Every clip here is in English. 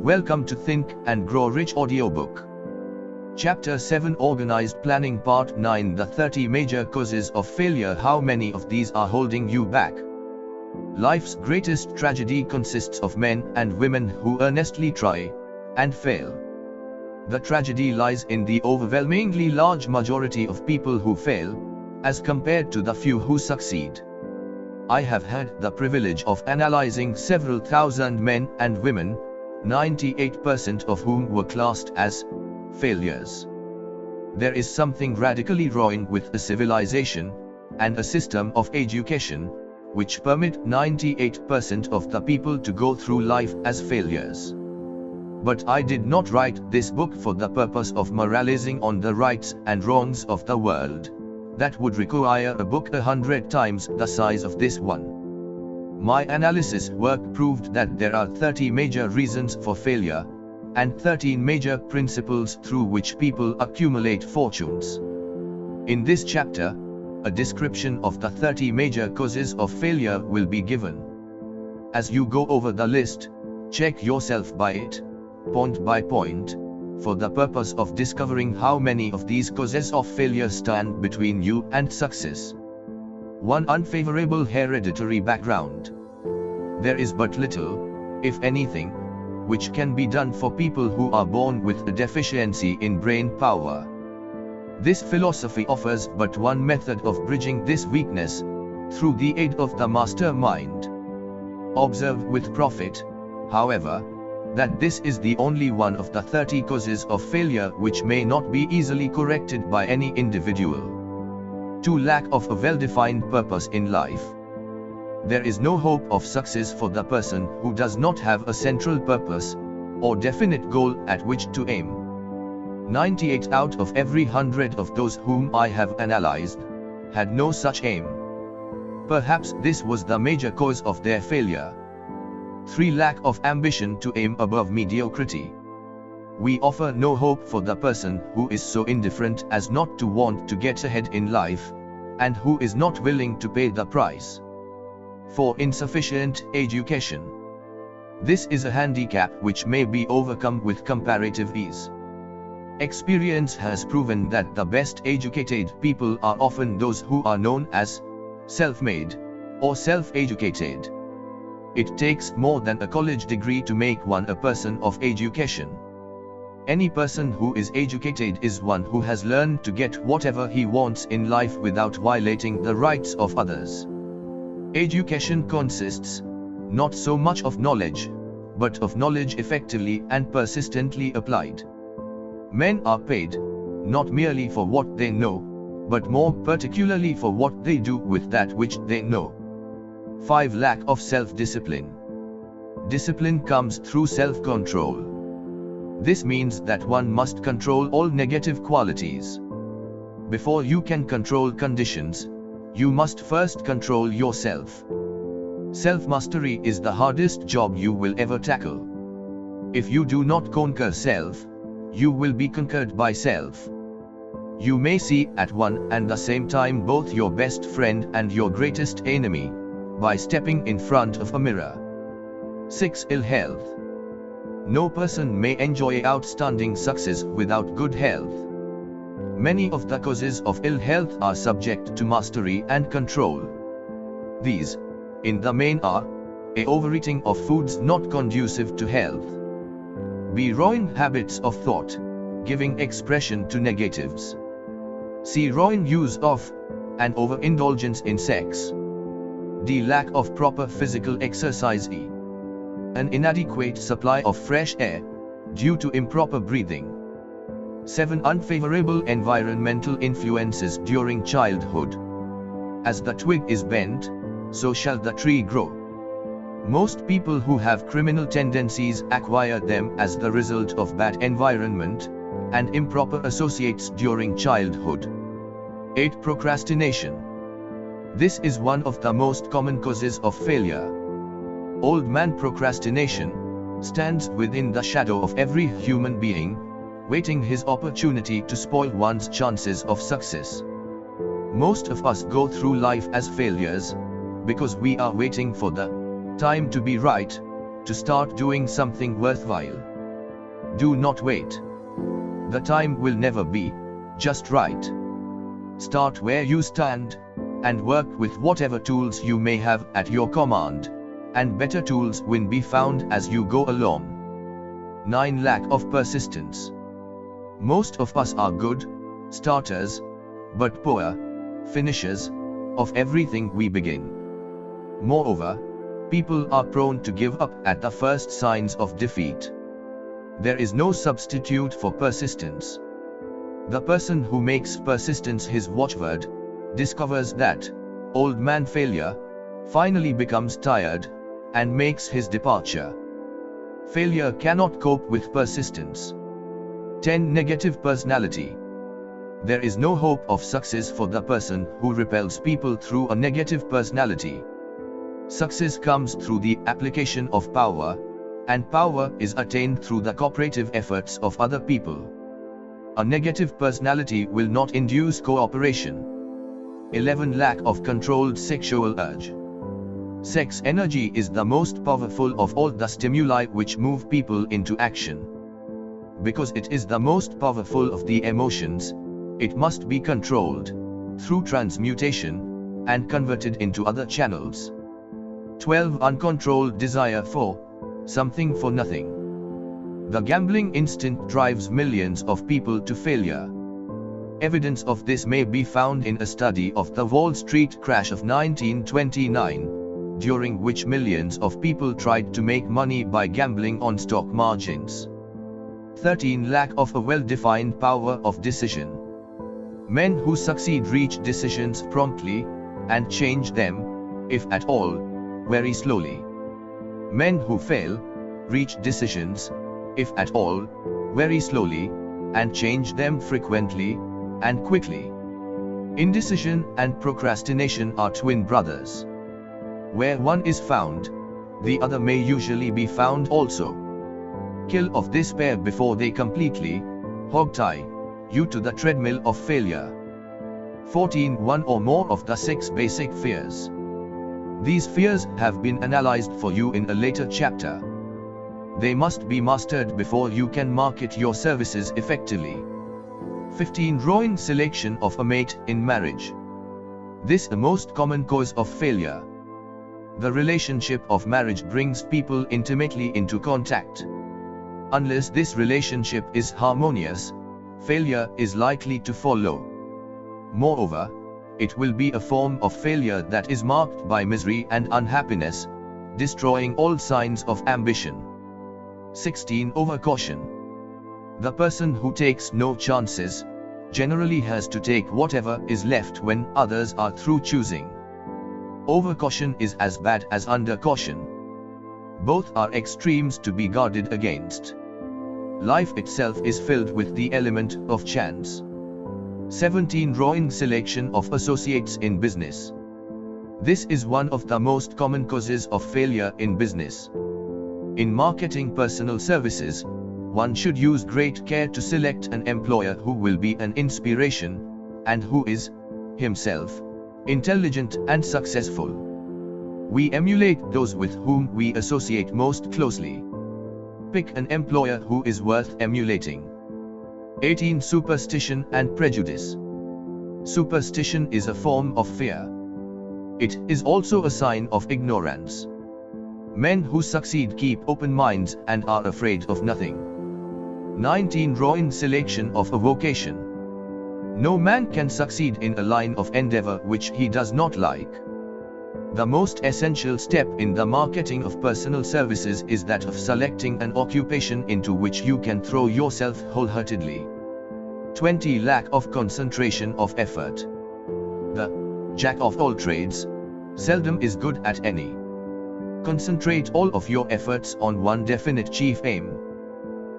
Welcome to Think and Grow Rich audiobook. Chapter 7 Organized Planning Part 9 The 30 Major Causes of Failure. How many of these are holding you back? Life's greatest tragedy consists of men and women who earnestly try and fail. The tragedy lies in the overwhelmingly large majority of people who fail, as compared to the few who succeed. I have had the privilege of analyzing several thousand men and women, 98% of whom were classed as failures. There is something radically wrong with a civilization and a system of education which permit 98% of the people to go through life as failures. But I did not write this book for the purpose of moralizing on the rights and wrongs of the world. That would require a book 100 times the size of this one. My analysis work proved that there are 30 major reasons for failure, and 13 major principles through which people accumulate fortunes. In this chapter, a description of the 30 major causes of failure will be given. As you go over the list, check yourself by it, point by point, for the purpose of discovering how many of these causes of failure stand between you and success. 1. Unfavorable hereditary background. There is but little, if anything, which can be done for people who are born with a deficiency in brain power. This philosophy offers but one method of bridging this weakness, through the aid of the mastermind. Observe with profit, however, that this is the only one of the 30 causes of failure which may not be easily corrected by any individual. 2. Lack of a well-defined purpose in life. There is no hope of success for the person who does not have a central purpose, or definite goal at which to aim. 98 out of every 100 of those whom I have analyzed, had no such aim. Perhaps this was the major cause of their failure. 3. Lack of ambition to aim above mediocrity. We offer no hope for the person who is so indifferent as not to want to get ahead in life, and who is not willing to pay the price. 4. Insufficient education. This is a handicap which may be overcome with comparative ease. Experience has proven that the best educated people are often those who are known as self-made or self-educated. It takes more than a college degree to make one a person of education. Any person who is educated is one who has learned to get whatever he wants in life without violating the rights of others. Education consists not so much of knowledge, but of knowledge effectively and persistently applied. Men are paid, not merely for what they know, but more particularly for what they do with that which they know. 5. Lack of self-discipline. Discipline comes through self-control. This means that one must control all negative qualities. Before you can control conditions, you must first control yourself. Self-mastery is the hardest job you will ever tackle. If you do not conquer self, you will be conquered by self. You may see at one and the same time both your best friend and your greatest enemy, by stepping in front of a mirror. 6. Ill health. No person may enjoy outstanding success without good health. Many of the causes of ill health are subject to mastery and control. These, in the main, are a. Overeating of foods not conducive to health. B. Wrong habits of thought, giving expression to negatives. C. Wrong use of and overindulgence in sex. D. Lack of proper physical exercise. E. An inadequate supply of fresh air, due to improper breathing. 7. Unfavorable environmental influences during childhood. As the twig is bent, so shall the tree grow. Most people who have criminal tendencies acquire them as the result of bad environment and improper associates during childhood. 8. Procrastination. This is one of the most common causes of failure. Old man procrastination stands within the shadow of every human being, waiting his opportunity to spoil one's chances of success. Most of us go through life as failures, because we are waiting for the time to be right, to start doing something worthwhile. Do not wait. The time will never be just right. Start where you stand, and work with whatever tools you may have at your command, and better tools will be found as you go along. 9. Lack of persistence. Most of us are good starters, but poor finishers of everything we begin. Moreover, people are prone to give up at the first signs of defeat. There is no substitute for persistence. The person who makes persistence his watchword discovers that old man failure finally becomes tired and makes his departure. Failure cannot cope with persistence. 10. Negative personality. There is no hope of success for the person who repels people through a negative personality. Success comes through the application of power, and power is attained through the cooperative efforts of other people. A negative personality will not induce cooperation. 11. Lack of controlled sexual urge. Sex energy is the most powerful of all the stimuli which move people into action. Because it is the most powerful of the emotions, it must be controlled through transmutation and converted into other channels. 12. Uncontrolled desire for something for nothing. The gambling instinct drives millions of people to failure. Evidence of this may be found in a study of the Wall Street crash of 1929, during which millions of people tried to make money by gambling on stock margins. 13. Lack of a well-defined power of decision. Men who succeed reach decisions promptly, and change them, if at all, very slowly. Men who fail reach decisions, if at all, very slowly, and change them frequently and quickly. Indecision and procrastination are twin brothers. Where one is found, the other may usually be found also. Kill off this pair before they completely hog-tie you to the treadmill of failure. 14. One or more of the 6 basic fears. These fears have been analyzed for you in a later chapter. They must be mastered before you can market your services effectively. 15. Wrong selection of a mate in marriage. This is the most common cause of failure. The relationship of marriage brings people intimately into contact. Unless this relationship is harmonious, failure is likely to follow. Moreover, it will be a form of failure that is marked by misery and unhappiness, destroying all signs of ambition. 16. Overcaution. The person who takes no chances generally has to take whatever is left when others are through choosing. Overcaution is as bad as undercaution. Both are extremes to be guarded against. Life itself is filled with the element of chance. 17. Wrong selection of associates in business. This is one of the most common causes of failure in business. In marketing personal services, one should use great care to select an employer who will be an inspiration, and who is, himself, intelligent and successful. We emulate those with whom we associate most closely. Pick an employer who is worth emulating. 18. Superstition and prejudice. Superstition is a form of fear. It is also a sign of ignorance. Men who succeed keep open minds and are afraid of nothing. 19. Wrong selection of a vocation. No man can succeed in a line of endeavor which he does not like. The most essential step in the marketing of personal services is that of selecting an occupation into which you can throw yourself wholeheartedly. 20. Lack of concentration of effort. The jack of all trades seldom is good at any. Concentrate all of your efforts on one definite chief aim.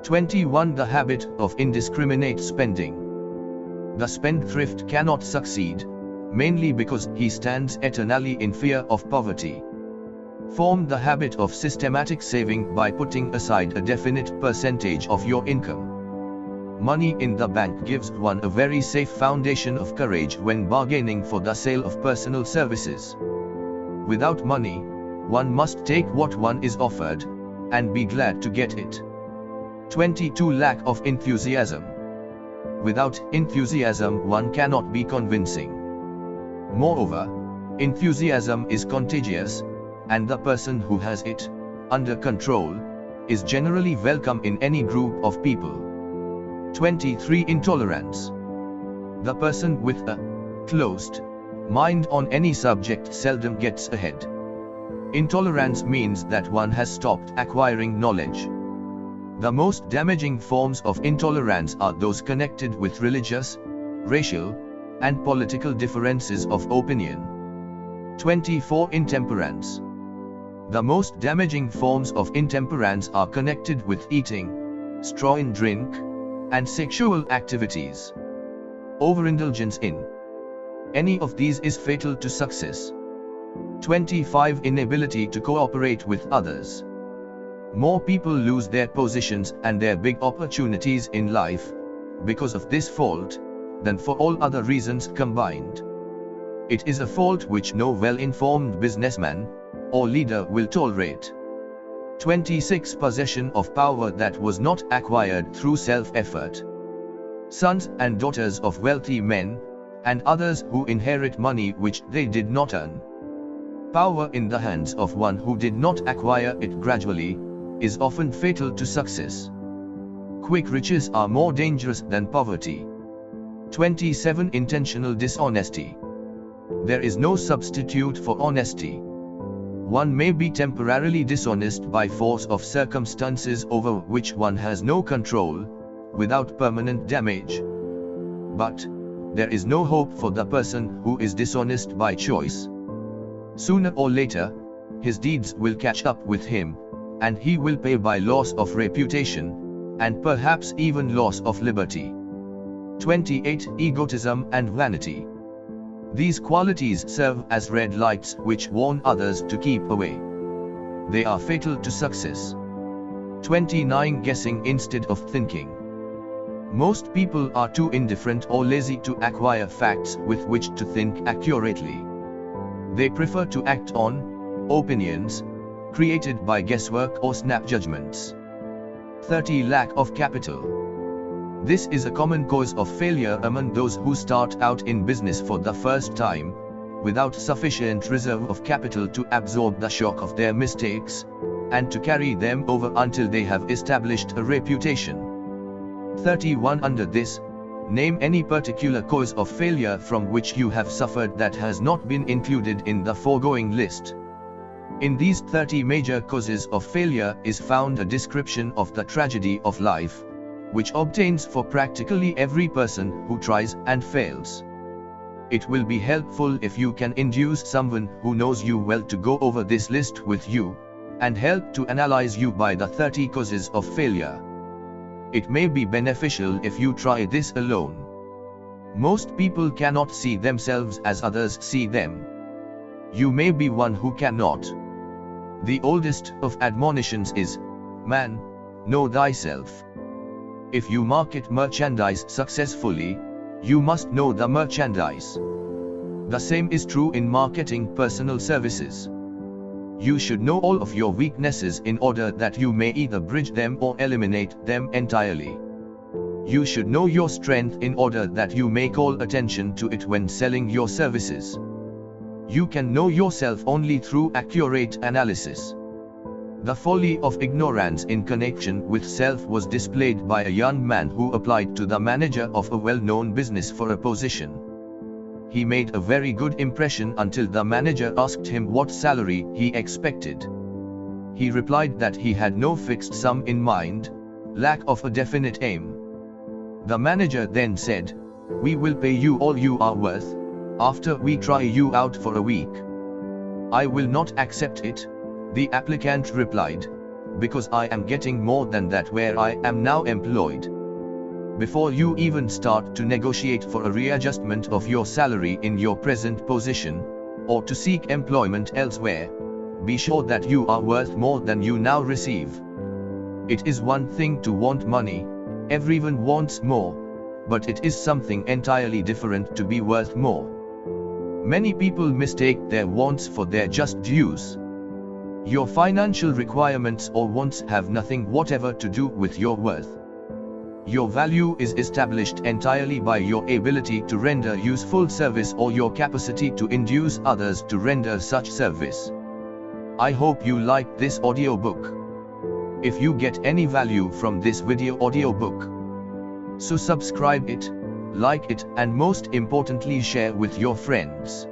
21. The habit of indiscriminate spending. The spendthrift cannot succeed, mainly because he stands eternally in fear of poverty. Form the habit of systematic saving by putting aside a definite percentage of your income. Money in the bank gives one a very safe foundation of courage when bargaining for the sale of personal services. Without money, one must take what one is offered, and be glad to get it. 22. Lack of enthusiasm. Without enthusiasm, one cannot be convincing. Moreover, enthusiasm is contagious, and the person who has it under control is generally welcome in any group of people. 23. Intolerance. The person with a closed mind on any subject seldom gets ahead. Intolerance means that one has stopped acquiring knowledge. The most damaging forms of intolerance are those connected with religious, racial, and political differences of opinion. 24. Intemperance. The most damaging forms of intemperance are connected with eating, strong drink, and sexual activities. Overindulgence in any of these is fatal to success. 25. Inability to cooperate with others. More people lose their positions and their big opportunities in life because of this fault than for all other reasons combined. It is a fault which no well-informed businessman or leader will tolerate. 26. Possession of power that was not acquired through self-effort. Sons and daughters of wealthy men, and others who inherit money which they did not earn. Power in the hands of one who did not acquire it gradually is often fatal to success. Quick riches are more dangerous than poverty. 27. Intentional dishonesty. There is no substitute for honesty. One may be temporarily dishonest by force of circumstances over which one has no control, without permanent damage. But there is no hope for the person who is dishonest by choice. Sooner or later, his deeds will catch up with him, and he will pay by loss of reputation, and perhaps even loss of liberty. 28. Egotism and vanity. These qualities serve as red lights which warn others to keep away. They are fatal to success. 29. Guessing instead of thinking. Most people are too indifferent or lazy to acquire facts with which to think accurately. They prefer to act on opinions created by guesswork or snap judgments. 30. Lack of capital. This is a common cause of failure among those who start out in business for the first time, without sufficient reserve of capital to absorb the shock of their mistakes, and to carry them over until they have established a reputation. 31. Under this, name any particular cause of failure from which you have suffered that has not been included in the foregoing list. In these 30 major causes of failure is found a description of the tragedy of life, which obtains for practically every person who tries and fails. It will be helpful if you can induce someone who knows you well to go over this list with you, and help to analyze you by the 30 causes of failure. It may be beneficial if you try this alone. Most people cannot see themselves as others see them. You may be one who cannot. The oldest of admonitions is, "Man, know thyself." If you market merchandise successfully, you must know the merchandise. The same is true in marketing personal services. You should know all of your weaknesses in order that you may either bridge them or eliminate them entirely. You should know your strength in order that you may call attention to it when selling your services. You can know yourself only through accurate analysis. The folly of ignorance in connection with self was displayed by a young man who applied to the manager of a well-known business for a position. He made a very good impression until the manager asked him what salary he expected. He replied that he had no fixed sum in mind, lack of a definite aim. The manager then said, "We will pay you all you are worth, after we try you out for a week." "I will not accept it," the applicant replied, "because I am getting more than that where I am now employed." Before you even start to negotiate for a readjustment of your salary in your present position, or to seek employment elsewhere, be sure that you are worth more than you now receive. It is one thing to want money, everyone wants more, but it is something entirely different to be worth more. Many people mistake their wants for their just dues. Your financial requirements or wants have nothing whatever to do with your worth. Your value is established entirely by your ability to render useful service or your capacity to induce others to render such service. I hope you liked this audiobook. If you get any value from this video audiobook, so subscribe it, like it, and most importantly share with your friends.